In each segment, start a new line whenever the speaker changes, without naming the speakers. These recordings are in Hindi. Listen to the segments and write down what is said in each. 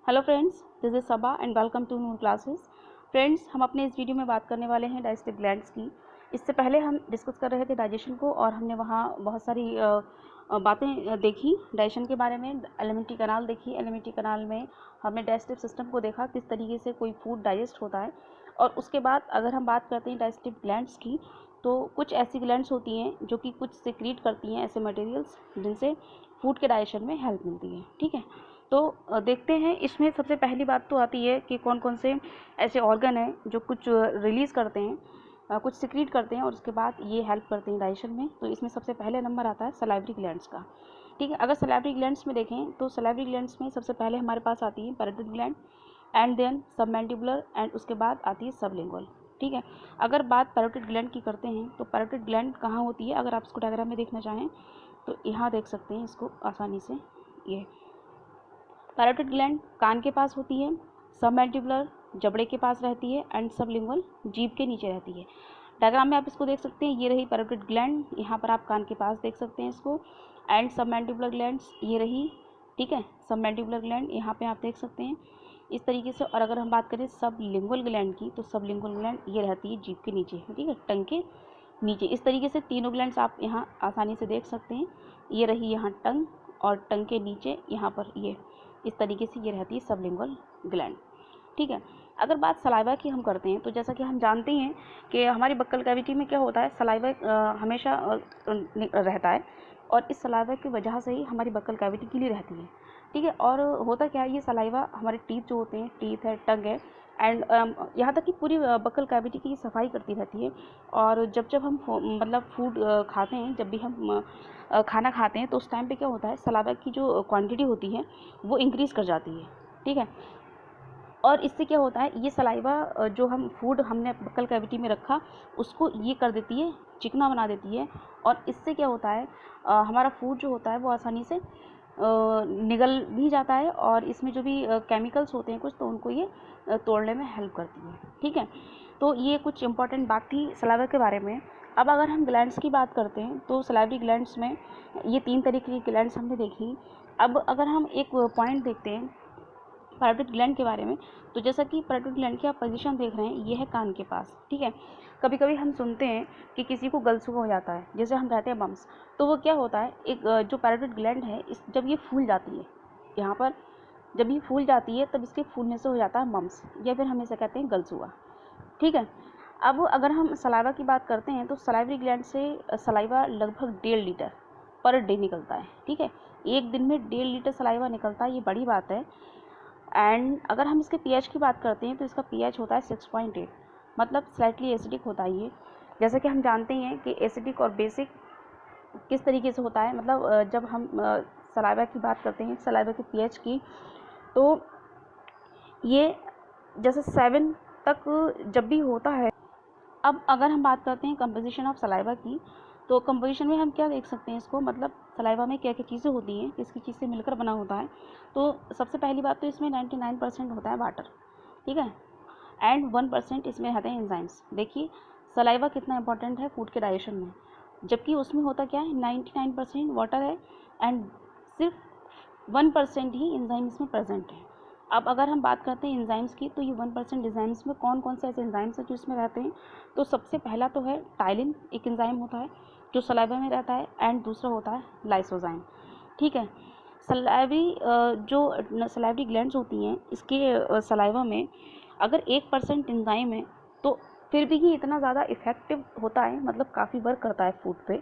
Hello friends, this is Saba and welcome to new classes. Friends, हम अपने इस वीडियो में बात करने वाले हैं डाइजेस्टिव ग्लैंड्स की। इससे पहले हम डिस्कस कर रहे थे डाइजेशन को और हमने वहाँ बहुत सारी बातें देखी डाइजेशन के बारे में। एलिमेंट्री कैनाल देखी। एलिमेंट्री कैनाल में हमने डाइजेस्टिव सिस्टम को देखा, किस तरीके से कोई फूड डाइजेस्ट होता है। और उसके बाद अगर हम बात करते हैं डाइजेस्टिव ग्लैंड्स की, तो कुछ ऐसी ग्लैंड्स होती हैं जो कि कुछ सिक्रीट करती हैं ऐसे मटेरियल्स जिनसे फूड के डाइजेशन में हेल्प मिलती है। ठीक है, तो देखते हैं। इसमें सबसे पहली बात तो आती है कि कौन कौन से ऐसे ऑर्गन हैं जो कुछ रिलीज़ करते हैं, कुछ सिक्रीट करते हैं और उसके बाद ये हेल्प करते हैं डाइजेशन में। तो इसमें सबसे पहले नंबर आता है सलाइवरी ग्लैंड्स का। ठीक है, अगर सलाइवरी ग्लैंड्स में देखें तो सलाइवरी ग्लैंड्स में सबसे पहले हमारे पास आती है parotid gland and then submandibular and उसके बाद आती है सबलिंगुअल। ठीक है, अगर बात पैरोटिड ग्लैंड की करते हैं तो पैरोटिड ग्लैंड कहाँ होती है, अगर आप इसको डायग्राम में देखना चाहें तो यहाँ देख सकते हैं इसको आसानी से। ये पैरोटिड ग्लैंड कान के पास होती है, सबमैंडिबुलर जबड़े के पास रहती है एंड सबलिंगुअल जीभ के नीचे रहती है। डायग्राम में आप इसको देख सकते हैं, ये रही पैरोटिड ग्लैंड, यहाँ पर आप कान के पास देख सकते हैं इसको, एंड सबमैंडिबुलर ग्लैंड्स ये रही। ठीक है, सबमैंडिबुलर ग्लैंड यहाँ पे आप देख सकते हैं इस तरीके से। और अगर हम बात करें सबलिंगुअल ग्लैंड की, तो सबलिंगुअल ग्लैंड ये रहती है जीभ के नीचे। ठीक है, टंग के नीचे। इस तरीके से तीनों ग्लैंड्स आप यहाँ आसानी से देख सकते हैं। ये रही यहाँ टंग और टंग के नीचे यहाँ पर ये इस तरीके से ये रहती है सबलिंगुअल ग्लैंड। ठीक है, अगर बात सलाइवा की हम करते हैं तो जैसा कि हम जानते हैं कि हमारी बक्कल कैविटी में क्या होता है, सलाइवा हमेशा रहता है और इस सलाइवा की वजह से ही हमारी बक्कल कैविटी गीली रहती है। ठीक है, और होता क्या है, ये सलाइवा हमारे टीथ जो होते हैं, टीथ है, टंग है एंड यहाँ तक कि पूरी बक्कल कैविटी की सफाई करती रहती है। और जब जब हम मतलब फूड खाते हैं, जब भी हम खाना खाते हैं तो उस टाइम पे क्या होता है, सलाइवा की जो क्वांटिटी होती है वो इंक्रीज़ कर जाती है। ठीक है, और इससे क्या होता है, ये सलाइवा जो हम फूड हमने बक्कल कैविटी में रखा उसको ये कर देती है, चिकना बना देती है। और इससे क्या होता है, हमारा फूड जो होता है वो आसानी से निगल भी जाता है और इसमें जो भी केमिकल्स होते हैं कुछ, तो उनको ये तोड़ने में हेल्प करती है। ठीक है, तो ये कुछ इंपॉर्टेंट बात थी सलाइवा के बारे में। अब अगर हम ग्लैंड्स की बात करते हैं तो सलाइवरी ग्लैंड्स में ये 3 तरीके की ग्लैंड्स हमने देखी। अब अगर हम एक पॉइंट देखते हैं पैरोटिड ग्लैंड के बारे में, तो जैसा कि पैरोटिड ग्लैंड की आप पोजीशन देख रहे हैं, ये है कान के पास। ठीक है, कभी कभी हम सुनते हैं कि किसी को गलसुआ हो जाता है, जैसे हम कहते हैं बम्स। तो वो क्या होता है, एक जो पैरोटिड ग्लैंड है जब ये फूल जाती है यहाँ पर, जब ये फूल जाती है तब इसके फूलने से हो जाता है मम्स, या फिर हम इसे कहते हैं गलसुआ। ठीक है, अब अगर हम सलाइवा की बात करते हैं तो सलाइवरी ग्लैंड से सलाइवा लगभग 1.5 लीटर पर डे निकलता है। ठीक है, एक दिन में 1.5 लीटर सलाइवा निकलता है, ये बड़ी बात है। एंड अगर हम इसके पीएच की बात करते हैं तो इसका पीएच होता है 6.8, मतलब स्लाइटली एसिडिक होता है ये। जैसा कि हम जानते हैं कि एसिडिक और बेसिक किस तरीके से होता है, मतलब जब हम सलाइवा की बात करते हैं, सलाइवा के पीएच की, तो ये जैसे 7 तक जब भी होता है। अब अगर हम बात करते हैं कंपोजिशन ऑफ सलाइवा की, तो कंपोजिशन में हम क्या देख सकते हैं इसको, मतलब सलाइवा में क्या क्या चीज़ें होती हैं, किसकी चीज़ से मिलकर बना होता है। तो सबसे पहली बात तो इसमें 99% होता है वाटर। ठीक है, एंड 1% इसमें रहते हैं एंजाइम्स। देखिए सलाइवा कितना इंपॉर्टेंट है फूड के डाइजेशन में, जबकि उसमें होता क्या है, 99% वाटर है एंड सिर्फ 1% ही एंजाइम इसमें प्रेजेंट है। अब अगर हम बात करते हैं एंजाइम्स की, तो ये 1% एंजाइम्स में कौन कौन से ऐसे एंजाइम्स हैं जो इसमें रहते हैं। तो सबसे पहला तो है टाइलिन, एक एंजाइम होता है जो सलाइवा में रहता है, एंड दूसरा होता है लाइसोजाइम। ठीक है, सलाइवरी जो सलाइवरी ग्लैंड्स होती हैं, इसके सलाइवा में अगर 1% एंजाइम है तो फिर भी ये इतना ज़्यादा इफ़ेक्टिव होता है, मतलब काफ़ी वर्क करता है फूड पे।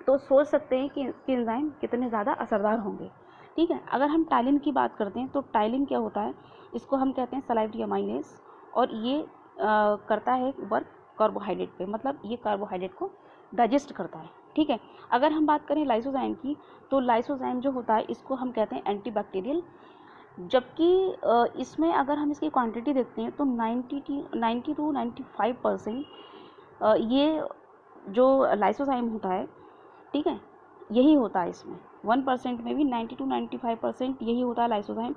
तो सोच सकते हैं कि इसके एंजाइम कितने ज़्यादा असरदार होंगे। ठीक है, अगर हम टाइलिन की बात करते हैं तो टाइलिन क्या होता है, इसको हम कहते हैं सलाइवरी अमाइनेज, और ये करता है वर्क कार्बोहाइड्रेट पे, मतलब ये कार्बोहाइड्रेट को डाइजेस्ट करता है। ठीक है, अगर हम बात करें लाइसोजाइम की, तो लाइसोजाइम जो होता है इसको हम कहते हैं एंटीबैक्टीरियल, जबकि इसमें अगर हम इसकी क्वांटिटी देखते हैं तो 90 टू 95% ये जो लाइसोजाइम होता है, ठीक है, यही होता है इसमें। 1% में भी 90 टू 95% यही होता है लाइसोजाइम।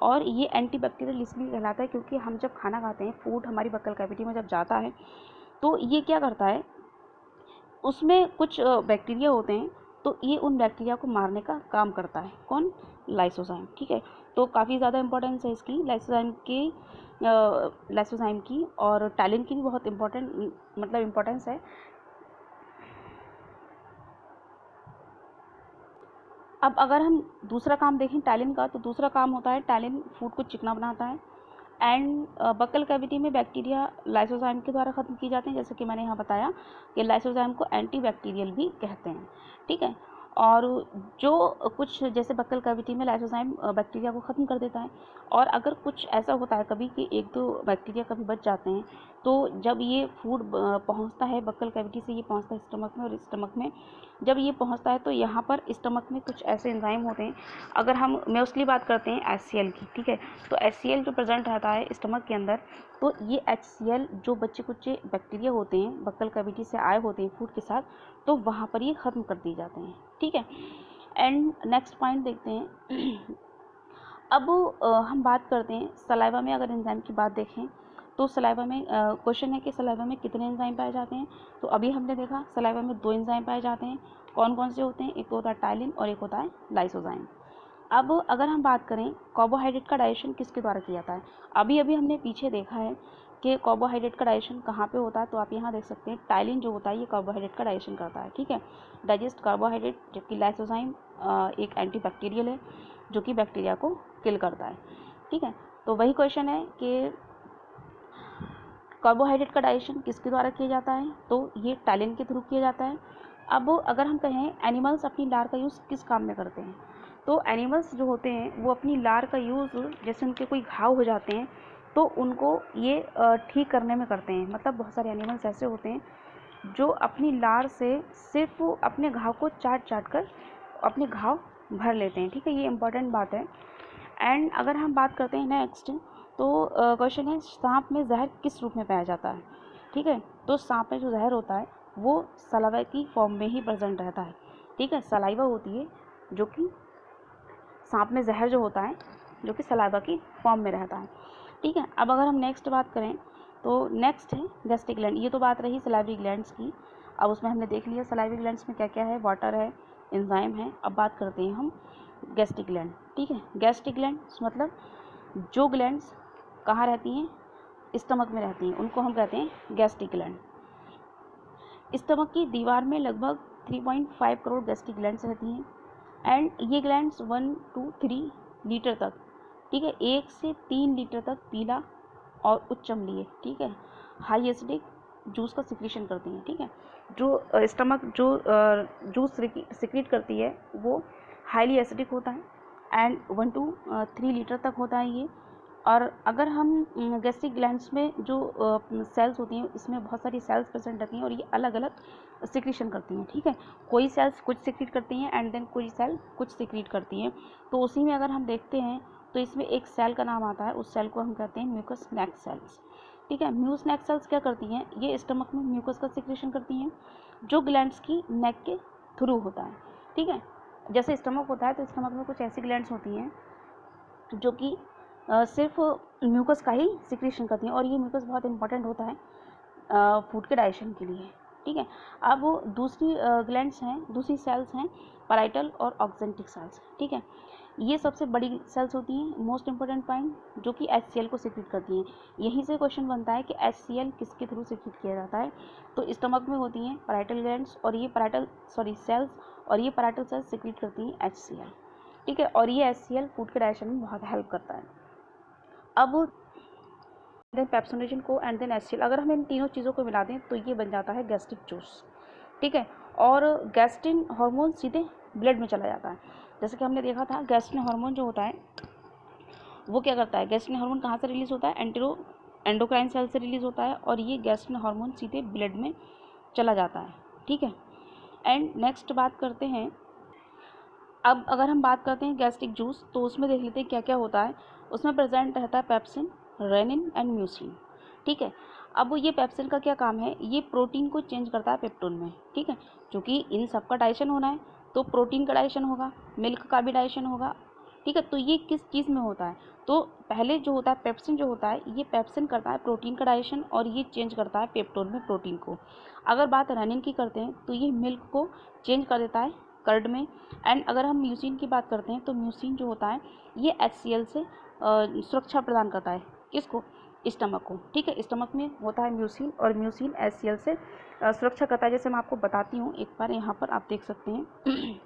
और ये एंटीबैक्टीरियल इसलिए कहलाता है क्योंकि हम जब खाना खाते हैं, फूड हमारी बक्कल कैविटी में जब जाता है, तो ये क्या करता है, उसमें कुछ बैक्टीरिया होते हैं, तो ये उन बैक्टीरिया को मारने का काम करता है। कौन, लाइसोजाइम। ठीक है, तो काफ़ी ज़्यादा इंपॉर्टेंस है इसकी लाइसोजाइम की, और टैलिन की भी बहुत इम्पोर्टेंस है। अब अगर हम दूसरा काम देखें टैलिन का, तो दूसरा काम होता है टैलिन फूड को चिकना बनाता है। एंड बक्कल कैविटी में बैक्टीरिया लाइसोजाइम के द्वारा ख़त्म की जाते हैं, जैसे कि मैंने यहाँ बताया कि लाइसोजाइम को एंटीबैक्टीरियल भी कहते हैं, ठीक है। और जो कुछ जैसे बक्कल कैविटी में लाइसोजाइम बैक्टीरिया को ख़त्म कर देता है, और अगर कुछ ऐसा होता है कभी कि एक दो बैक्टीरिया कभी बच जाते हैं, तो जब ये फूड पहुँचता है बक्कल कैविटी से, ये पहुँचता है स्टमक में, और स्टमक में जब ये पहुँचता है तो यहाँ पर स्टमक में कुछ ऐसे एंजाइम होते हैं। अगर हम मोस्टली बात करते हैं HCl की, ठीक है, तो HCl जो प्रेजेंट रहता है स्टमक के अंदर, तो ये HCl जो बच्चे कुच्चे बैक्टीरिया होते हैं बक्कल कैविटी से आए होते हैं फूड के साथ, तो वहाँ पर ये ख़त्म कर दिए जाते हैं, ठीक है। एंड नेक्स्ट पॉइंट देखते हैं। अब हम बात करते हैं सलाइवा में, अगर एंजाइम की बात देखें तो सलाइवा में क्वेश्चन है कि सलाइवा में कितने एंजाइम पाए जाते हैं। तो अभी हमने देखा सलाइवा में 2 एंजाइम पाए जाते हैं। कौन कौन से होते हैं? एक होता है टाइलिन और एक होता है लाइसोजाइम। अब अगर हम बात करें कार्बोहाइड्रेट का डाइजेशन किसके द्वारा किया जाता है, अभी अभी हमने पीछे देखा है कि कार्बोहाइड्रेट का डाइजेशन कहाँ पे होता है, तो आप यहाँ देख सकते हैं टाइलिन जो होता है ये कार्बोहाइड्रेट का डाइजेशन करता है, ठीक है, डाइजेस्ट कार्बोहाइड्रेट, जबकि लाइसोजाइम एक एंटीबैक्टीरियल है जो कि बैक्टीरिया को किल करता है, ठीक है। तो वही क्वेश्चन है कि कार्बोहाइड्रेट का डाइजेशन किसके द्वारा किया जाता है, तो ये टाइलिन के थ्रू किया जाता है। अब अगर हम कहें एनिमल्स अपनी लार का यूज़ किस काम में करते हैं, तो एनिमल्स जो होते हैं वो अपनी लार का यूज़, जैसे उनके कोई घाव हो जाते हैं तो उनको ये ठीक करने में करते हैं। मतलब बहुत सारे एनिमल्स ऐसे होते हैं जो अपनी लार से सिर्फ अपने घाव को चाट कर अपने घाव भर लेते हैं, ठीक है, ये इंपॉर्टेंट बात है। एंड अगर हम बात करते हैं नेक्स्ट, तो क्वेश्चन है सांप में जहर किस रूप में पाया जाता है, ठीक है। तो सांप में जो जहर होता है वो सलाइवा की फॉर्म में ही प्रेजेंट रहता है, ठीक है, सलाइवा होती है जो कि सांप में जहर जो होता है जो कि सलाइवा की फॉर्म में रहता है, ठीक है। अब अगर हम नेक्स्ट बात करें तो नेक्स्ट है गैस्ट्रिक ग्लैंड। ये तो बात रही सलाइवरी ग्लैंड्स की। अब उसमें हमने देख लिया सलाइवरी ग्लैंड्स में क्या क्या है, वाटर है, एंजाइम है। अब बात करते हैं हम गैस्ट्रिक ग्लैंड, ठीक है। गैस्ट्रिक ग्लैंड्स मतलब जो ग्लैंड्स कहाँ रहती हैं, स्टमक में रहती हैं, उनको हम कहते हैं गैस्ट्रिक ग्लैंड। स्टमक की दीवार में लगभग 3.5 करोड़ गैस्ट्रिक ग्लैंड्स रहती हैं। एंड ये ग्लैंड्स 1 to 3 लीटर तक, ठीक है, 1 से 3 लीटर तक पीला और उच्च अम्लीय, ठीक है, हाई एसिडिक जूस का सिक्रीशन करती हैं, ठीक है। जो स्टमक जो जूस सिक्रीट करती है वो हाईली एसिडिक होता है एंड 1 to 3 लीटर तक होता है ये। और अगर हम गैस्ट्रिक ग्लैंड्स में जो सेल्स होती हैं, इसमें बहुत सारी सेल्स प्रेजेंट रहती हैं और ये अलग अलग सिक्रीशन करती हैं, ठीक है। कोई सेल्स कुछ सिक्रीट करती हैं एंड देन कोई सेल कुछ सिक्रीट करती हैं। तो उसी में अगर हम देखते हैं तो इसमें एक सेल का नाम आता है, उस सेल को हम कहते हैं म्यूकस नेक सेल्स, ठीक है। म्यूकस नेक सेल्स क्या करती हैं, ये स्टमक में म्यूकस का सिक्रीशन करती हैं जो ग्लैंड्स की नेक के थ्रू होता है, ठीक है। जैसे स्टमक होता है तो स्टमक में कुछ ऐसी ग्लैंड्स होती हैं जो कि सिर्फ म्यूकस का ही सिक्रीशन करती हैं, और ये म्यूकस बहुत इंपॉर्टेंट होता है फूड के डाइजेशन के लिए, ठीक है। अब दूसरी ग्लैंड्स हैं, दूसरी सेल्स हैं पैराइटल और ऑक्जेंटिक सेल्स, ठीक है। ये सबसे बड़ी सेल्स होती हैं, मोस्ट इंपॉर्टेंट पॉइंट, जो कि HCl को सिक्रीट करती हैं। यहीं से क्वेश्चन बनता है कि HCl किसके थ्रू सिक्रीट किया जाता है, तो स्टमक में होती हैं पैराइटल ग्लैंड्स, और ये सेल्स, और ये पैराइटल सेल्स सिक्रीट करती हैं HCl, ठीक है। और ये HCl फूड के डाइजेशन में बहुत हेल्प करता है। अब देन पेप्सोनेशन को एंड देन HCl, अगर हम इन तीनों चीज़ों को मिला दें तो ये बन जाता है गैस्ट्रिक जूस, ठीक है। और गैस्ट्रिन हार्मोन सीधे ब्लड में चला जाता है। जैसे कि हमने देखा था गैस्ट्रिन हार्मोन जो होता है वो क्या करता है, गैस्ट्रिन हार्मोन कहाँ से रिलीज़ होता है, एंडोक्राइन सेल से रिलीज़ होता है, और ये गैस्ट्रिन हार्मोन सीधे ब्लड में चला जाता है, ठीक है। एंड नेक्स्ट बात करते हैं, अब अगर हम बात करते हैं गैस्ट्रिक जूस, तो उसमें देख लेते हैं क्या क्या होता है। उसमें प्रेजेंट रहता है पेप्सिन, रेनिन एंड म्यूसिन, ठीक है। अब ये पेप्सिन का क्या काम है, ये प्रोटीन को चेंज करता है पेप्टोन में, ठीक है। क्योंकि इन सब का डाइजेशन होना है तो प्रोटीन का डाइजेशन होगा, मिल्क का भी डाइजेशन होगा, ठीक है। तो ये किस चीज़ में होता है, तो पहले जो होता है पेप्सिन जो होता है, ये पेप्सिन करता है प्रोटीन का डाइजेशन और ये चेंज करता है पेप्टोन में प्रोटीन को। अगर बात रेनिन की करते हैं तो ये मिल्क को चेंज कर देता है कर्ड में। एंड अगर हम म्यूसिन की बात करते हैं तो म्यूसिन जो होता है ये HCl से सुरक्षा प्रदान करता है, किसको, स्टमक को, ठीक है। स्टमक में होता है म्यूसिन और म्यूसिन HCl से सुरक्षा करता है। जैसे मैं आपको बताती हूँ, एक बार यहाँ पर आप देख सकते हैं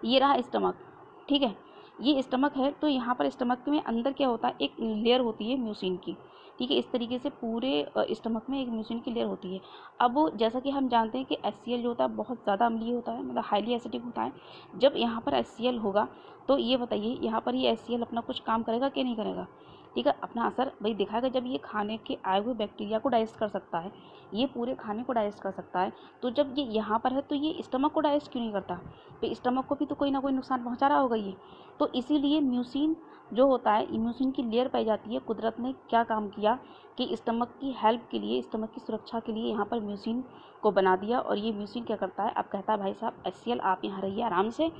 ये रहा स्टमक, ठीक है, ये स्टमक है। तो यहाँ पर स्टमक में अंदर क्या होता है, एक लेयर होती है म्यूसिन की, ठीक है। इस तरीके से पूरे स्टमक में एक म्यूसिन की लेयर होती है। अब जैसा कि हम जानते हैं कि HCl जो होता है बहुत ज़्यादा अम्लीय होता है, मतलब हाईली एसिडिक होता है। जब यहाँ पर HCl होगा तो ये बताइए यहाँ पर ये HCl अपना कुछ काम करेगा कि नहीं करेगा, ठीक है, अपना असर भाई दिखाएगा। जब ये खाने के आए हुए बैक्टीरिया को डाइजेस्ट कर सकता है, ये पूरे खाने को डाइजेस्ट कर सकता है, तो जब ये यहाँ पर है तो ये स्टमक को डाइजेस्ट क्यों नहीं करता, तो स्टमक को भी तो कोई ना कोई नुकसान पहुँचा रहा होगा ये। तो इसीलिए म्यूसिन जो होता है, म्यूसिन की लेयर पाई जाती है। कुदरत ने क्या काम किया कि स्टमक की हेल्प के लिए, स्टमक की सुरक्षा के लिए यहाँ पर म्यूसिन को बना दिया। और ये म्यूसिन क्या करता है, अब कहता है भाई साहब HCl आप यहाँ रहिए आराम से,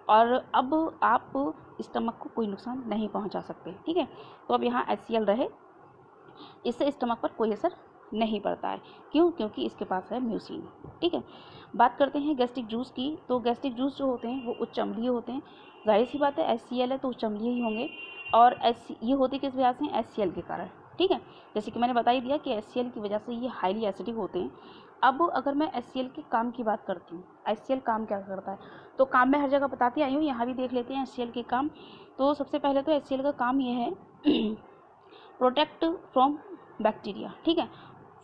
और अब आप स्टमक को कोई नुकसान नहीं पहुँचा सकते, ठीक है। तो अब यहाँ HCl रहे, इससे स्टमक पर कोई असर नहीं पड़ता है। क्यों, क्योंकि इसके पास है म्यूसिन, ठीक है। बात करते हैं गैस्ट्रिक जूस की। तो गैस्ट्रिक जूस जो होते हैं वो उच्च अम्लीय होते हैं, जाहिर सी बात है HCl है तो उच्च अम्लीय ही होंगे। और ये होते किस वजह से, HCl के कारण, ठीक है। जैसे कि मैंने बता ही दिया कि HCl की वजह से ये हाईली एसिडिक होते हैं। अब अगर मैं HCl के काम की बात करती हूँ, HCl काम क्या करता है, तो काम मैं हर जगह बताती आई हूँ, यहाँ भी देख लेते हैं HCl के काम। तो सबसे पहले तो HCl का काम ये है प्रोटेक्ट फ्रॉम बैक्टीरिया, ठीक है।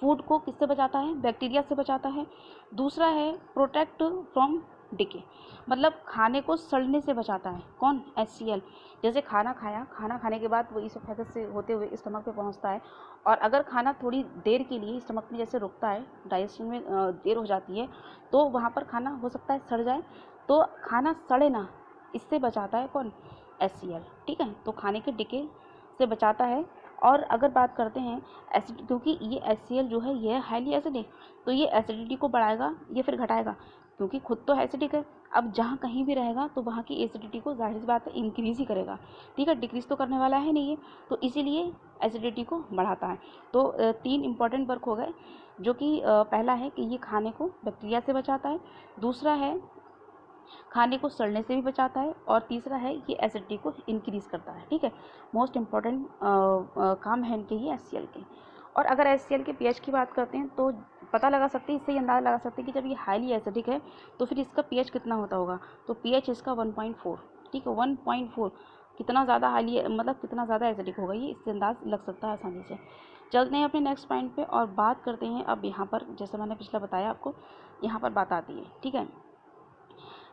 फूड को किससे बचाता है, बैक्टीरिया से बचाता है। दूसरा है प्रोटेक्ट फ्रॉम डिके, मतलब खाने को सड़ने से बचाता है। कौन, HCl। जैसे खाना खाया, खाना खाने के बाद वो इसोफेगस से होते हुए स्टमक पे पहुंचता है, और अगर खाना थोड़ी देर के लिए स्टमक में जैसे रुकता है, डाइजेशन में देर हो जाती है, तो वहाँ पर खाना हो सकता है सड़ जाए। तो खाना सड़े ना, इससे बचाता है कौन, HCl, ठीक है। तो खाने के डिके से बचाता है। और अगर बात करते हैं एसिड, क्योंकि ये HCl जो है ये हाईली एसिडिक, तो ये एसिडिटी को बढ़ाएगा, ये फिर घटाएगा, क्योंकि खुद तो एसिडिक है। अब जहाँ कहीं भी रहेगा तो वहाँ की एसिडिटी को जाहिर सी बात है इंक्रीज़ ही करेगा, ठीक है, डिक्रीज़ तो करने वाला है नहीं है। तो इसीलिए एसिडिटी को बढ़ाता है। तो 3 इंपॉर्टेंट वर्क हो गए, जो कि पहला है कि ये खाने को बैक्टीरिया से बचाता है, दूसरा है खाने को सड़ने से भी बचाता है, और तीसरा है ये एसिडिटी को इंक्रीज़ करता है, ठीक है। मोस्ट इम्पॉर्टेंट काम है इनके ये HCl के। और अगर HCl के pH की बात करते हैं तो पता लगा सकते हैं, इससे ही अंदाज़ा लगा सकते हैं कि जब ये हाईली एसिडिक है तो फिर इसका pH कितना होता होगा। तो pH इसका 1.4, ठीक है, 1.4 कितना ज़्यादा हाईली, मतलब कितना ज़्यादा एसिडिक होगा ये, इससे अंदाज लग सकता है आसानी से। चलते हैं अपने नेक्स्ट पॉइंट पे और बात करते हैं। अब यहाँ पर जैसे मैंने पिछला बताया आपको, यहाँ पर बात आती है, ठीक है,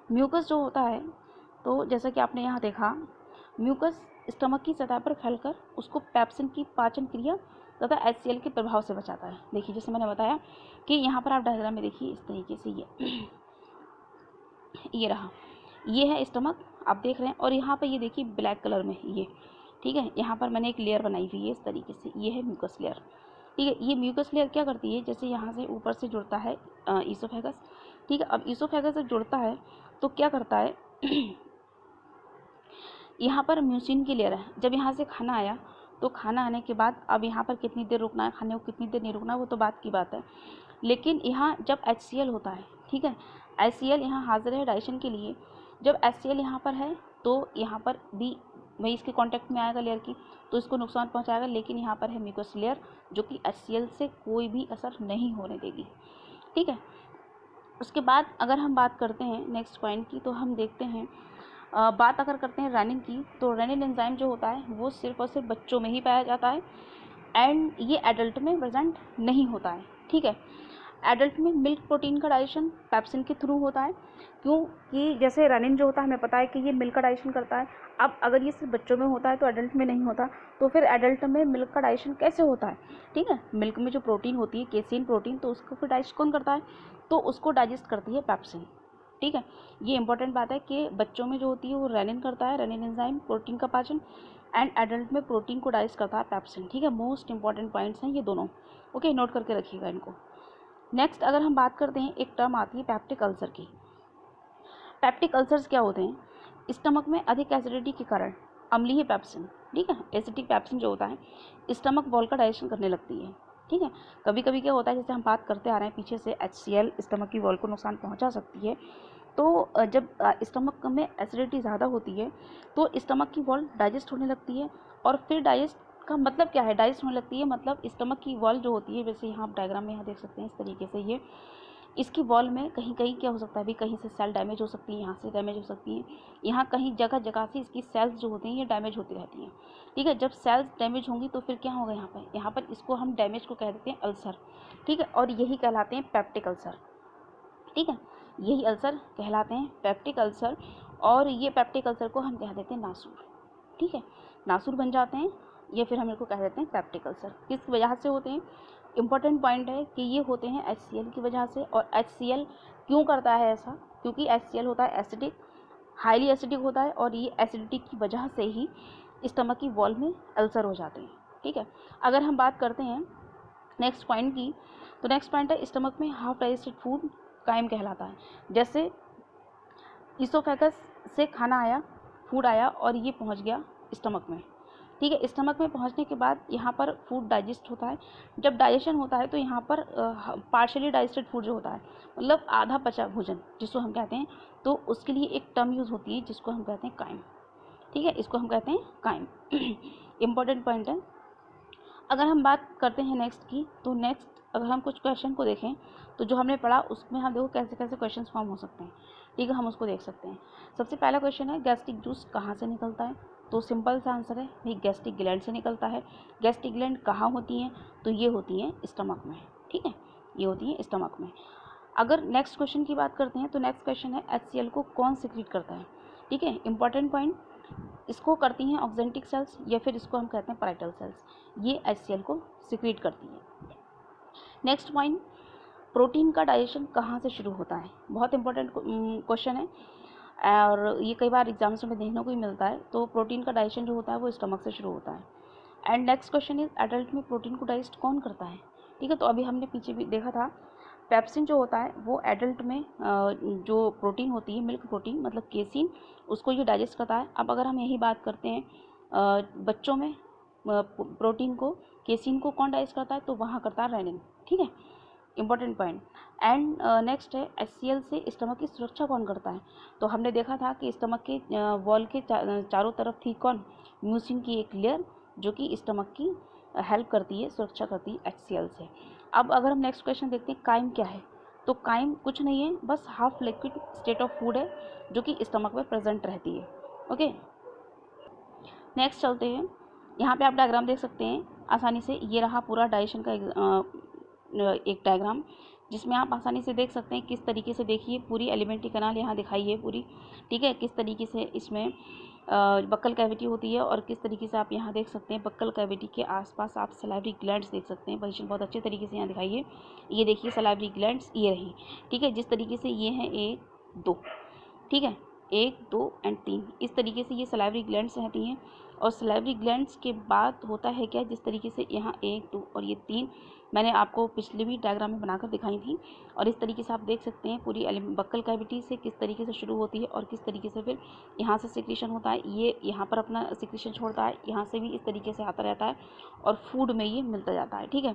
म्यूकस जो होता है। तो जैसा कि आपने यहाँ देखा, म्यूकस स्टमक की सतह पर फैलकर उसको पेप्सिन की पाचन क्रिया तथा HCl के प्रभाव से बचाता है। देखिए जैसे मैंने बताया कि यहाँ पर आप डायग्राम में देखिए इस तरीके से ये रहा, ये है स्टमक आप देख रहे हैं, और यहाँ पर ये देखिए ब्लैक कलर में ये, ठीक है, यहाँ पर मैंने एक लेयर बनाई हुई है इस तरीके से, ये है म्यूकस लेयर, ठीक है। ये म्यूकस लेयर क्या करती है, जैसे यहाँ से ऊपर से जुड़ता है ईसोफेगस, ठीक है। अब ईसोफेगस से जुड़ता है तो क्या करता है यहाँ पर म्यूसिन की लेयर है। जब यहाँ से खाना आया तो खाना आने के बाद अब यहाँ पर कितनी देर रुकना है, खाने को कितनी देर नहीं रुकना, वो तो बात की बात है। लेकिन यहाँ जब HCl होता है, ठीक है, HCl यहाँ हाजिर है डाइजेशन के लिए। जब HCl यहाँ पर है तो यहाँ पर भी वही इसके कांटेक्ट में आएगा लेयर की, तो इसको नुकसान पहुँचाएगा। लेकिन यहाँ पर है म्यूकस लेयर जो कि HCl से कोई भी असर नहीं होने देगी, ठीक है। उसके बाद अगर हम बात करते हैं नेक्स्ट पॉइंट की, तो हम देखते हैं बात अगर करते हैं रेनिन की, तो रेनिन एंजाइम जो होता है वो सिर्फ और सिर्फ बच्चों में ही पाया जाता है, एंड ये एडल्ट में प्रेजेंट नहीं होता है, ठीक है। एडल्ट में मिल्क प्रोटीन का डाइजेशन पेप्सिन के थ्रू होता है, क्योंकि जैसे रेनिन जो होता है हमें पता है कि ये मिल्क का डाइजेशन करता है। अब अगर ये सिर्फ बच्चों में होता है तो एडल्ट में नहीं होता, तो फिर एडल्ट में मिल्क का डाइजेशन कैसे होता है, ठीक है। मिल्क में जो प्रोटीन होती है केसिन प्रोटीन, तो उसको फिर डाइजेस्ट कौन करता है, तो उसको डाइजेस्ट करती है पेप्सिन, ठीक है। ये इंपॉर्टेंट बात है कि बच्चों में जो होती है वो रेनिन करता है, रेनिन एंजाइम प्रोटीन का पाचन, एंड एडल्ट में प्रोटीन को डाइजेस्ट करता है पेप्सिन, ठीक है। मोस्ट इंपॉर्टेंट पॉइंट्स हैं ये दोनों, ओके, नोट करके रखिएगा इनको। नेक्स्ट अगर हम बात करते हैं, एक टर्म आती है पेप्टिक अल्सर की। पेप्टिक अल्सर्स क्या होते हैं, स्टमक में अधिक एसिडिटी के कारण अम्लीय पेप्सिन, ठीक है, एसिडिक पेप्सिन जो होता है स्टमक वॉल का डाइजेशन करने लगती है, ठीक है। कभी कभी क्या होता है, जैसे हम बात करते आ रहे हैं पीछे से, HCl स्टमक की वॉल को नुकसान पहुंचा सकती है, तो जब स्टमक में एसिडिटी ज़्यादा होती है तो स्टमक की वॉल डाइजेस्ट होने लगती है, और फिर डाइजेस्ट का मतलब क्या है, डाइजेस्ट होने लगती है मतलब स्टमक की वॉल जो होती है, वैसे यहाँ आप डायग्राम में यहाँ देख सकते हैं इस तरीके से, ये इसकी वॉल में कहीं कहीं क्या हो सकता है, अभी कहीं से सेल डैमेज हो सकती है, यहाँ से डैमेज हो सकती है, यहाँ कहीं जगह जगह से इसकी सेल्स जो होती हैं ये डैमेज होती रहती हैं। ठीक है, जब सेल्स डैमेज होंगी तो फिर क्या होगा, यहाँ पर इसको हम डैमेज को कह देते हैं अल्सर। ठीक है, और यही कहलाते हैं पेप्टिक अल्सर। ठीक है, यही अल्सर कहलाते हैं पेप्टिक अल्सर, और ये पेप्टिक अल्सर को हम कह देते हैं नासूर। ठीक है, नासूर बन जाते हैं ये, फिर हम इनको कह देते हैं पेप्टिक अल्सर। किस वजह से होते हैं, इम्पॉर्टेंट पॉइंट है कि ये होते हैं HCl की वजह से। और HCl क्यों करता है ऐसा, क्योंकि HCl होता है एसिडिक, हाईली एसिडिक होता है, और ये एसिडिटी की वजह से ही स्टमक की वॉल में अल्सर हो जाते हैं। ठीक है, अगर हम बात करते हैं नेक्स्ट पॉइंट की, तो नेक्स्ट पॉइंट है स्टमक में हाफ डाइजेस्टेड फूड कायम कहलाता है। जैसे इसोफेगस से खाना आया, फूड आया और ये पहुंच गया स्टमक में। ठीक है, स्टमक में पहुंचने के बाद यहाँ पर फूड डाइजेस्ट होता है। जब डाइजेशन होता है तो यहाँ पर पार्शियली डाइजेस्टेड फूड जो होता है, मतलब आधा पचा भोजन जिसको हम कहते हैं, तो उसके लिए एक टर्म यूज़ होती है जिसको हम कहते हैं काइम। ठीक है, इसको हम कहते हैं काइम। इम्पॉर्टेंट पॉइंट है। अगर हम बात करते हैं नेक्स्ट की, तो नेक्स्ट अगर हम कुछ क्वेश्चन को देखें तो जो हमने पढ़ा उसमें हम देखो कैसे कैसे क्वेश्चन फॉर्म हो सकते हैं। ठीक है, हम उसको देख सकते हैं। सबसे पहला क्वेश्चन है गैस्ट्रिक जूस कहाँ से निकलता है, तो सिंपल सा आंसर है भाई गैस्ट्रिक ग्लैंड से निकलता है। गैस्ट्रिक ग्लैंड कहाँ होती हैं, तो ये होती हैं स्टमक में। ठीक है, ये होती हैं स्टमक में। अगर नेक्स्ट क्वेश्चन की बात करते हैं तो नेक्स्ट क्वेश्चन है HCl को कौन सिक्रीट करता है। ठीक है, इंपॉर्टेंट पॉइंट, इसको करती हैं ऑक्जेंटिक सेल्स या फिर इसको हम कहते हैं पैराइटल सेल्स, ये HCl को सिक्रीट करती है। नेक्स्ट पॉइंट, प्रोटीन का डाइजेशन कहाँ से शुरू होता है, बहुत इंपॉर्टेंट क्वेश्चन है और ये कई बार एग्जाम्स में देखने को ही मिलता है। तो प्रोटीन का डाइजेशन जो होता है वो स्टमक से शुरू होता है। And next question is adult में प्रोटीन को डाइजेस्ट कौन करता है। ठीक है, तो अभी हमने पीछे भी देखा था पेप्सिन जो होता है वो एडल्ट में जो प्रोटीन होती है, मिल्क प्रोटीन मतलब केसिन, उसको ये डाइजेस्ट करता है। अब अगर हम यही बात करते हैं बच्चों में प्रोटीन को, केसिन को कौन डाइजेस्ट करता है, तो वहाँ करता है रेनिन। ठीक है, इंपॉर्टेंट पॉइंट। एंड नेक्स्ट है HCl से स्टमक की सुरक्षा कौन करता है, तो हमने देखा था कि स्टमक के वॉल के चारों तरफ थी कौन, म्यूसिन की एक लेयर जो कि स्टमक की हेल्प करती है, सुरक्षा करती है HCl से। अब अगर हम नेक्स्ट क्वेश्चन देखते हैं काइम क्या है, तो काइम कुछ नहीं है, बस half liquid state of food है जो कि स्टमक में प्रेजेंट रहती है। ओके, नेक्स्ट चलते हैं। यहाँ पे आप डायग्राम देख सकते हैं आसानी से, ये रहा पूरा डाइजेशन का एक डायग्राम जिसमें आप आसानी से देख सकते हैं किस तरीके से, देखिए पूरी एलिमेंट्री कैनाल यहाँ दिखाई है पूरी। ठीक है, किस तरीके से इसमें बक्कल कैविटी होती है और किस तरीके से आप यहाँ देख सकते हैं बक्कल कैविटी के आसपास आप सलाइवरी ग्लैंड्स देख सकते हैं। पोजीशन बहुत अच्छे तरीके से यहाँ दिखाई है, ये देखिए सलाइवरी ग्लैंड्स ये रही। ठीक है, जिस तरीके से ये हैं 1 2, ठीक है 1 2 एंड 3, इस तरीके से ये सलाइवरी ग्लैंड्स रहती हैं। और सलाइवरी ग्लैंड्स के बाद होता है क्या, जिस तरीके से यहाँ 1 2 और ये 3 मैंने आपको पिछले भी डायग्राम में बनाकर दिखाई थी। और इस तरीके से आप देख सकते हैं पूरी बक्कल कैविटी से किस तरीके से शुरू होती है और किस तरीके से फिर यहाँ से सिक्रीशन होता है, ये यहाँ पर अपना सिक्रीशन छोड़ता है, यहाँ से भी इस तरीके से आता रहता है और फूड में ये मिलता जाता है। ठीक है,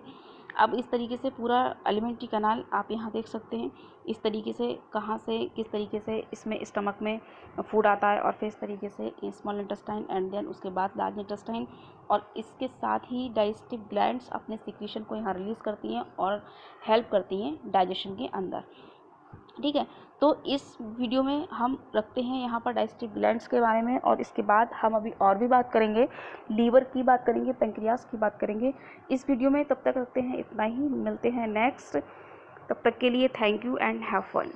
अब इस तरीके से पूरा एलिमेंट्री कैनाल आप यहाँ देख सकते हैं, इस तरीके से कहाँ से किस तरीके से इसमें स्टमक में फूड आता है और फिर इस तरीके से स्मॉल इंटेस्टाइन एंड देन उसके बाद लार्ज इंटेस्टाइन, और इसके साथ ही डाइजेस्टिव ग्लैंड्स अपने सिक्रीशन को यहाँ रिलीज़ करती हैं और हेल्प करती हैं डाइजेशन के अंदर। ठीक है, तो इस वीडियो में हम रखते हैं यहाँ पर डाइजेस्टिव ग्लैंड्स के बारे में, और इसके बाद हम अभी और भी बात करेंगे, लीवर की बात करेंगे, पेंक्रियास की बात करेंगे इस वीडियो में। तब तक रखते हैं इतना ही, मिलते हैं नेक्स्ट, तब तक के लिए thank you and have fun.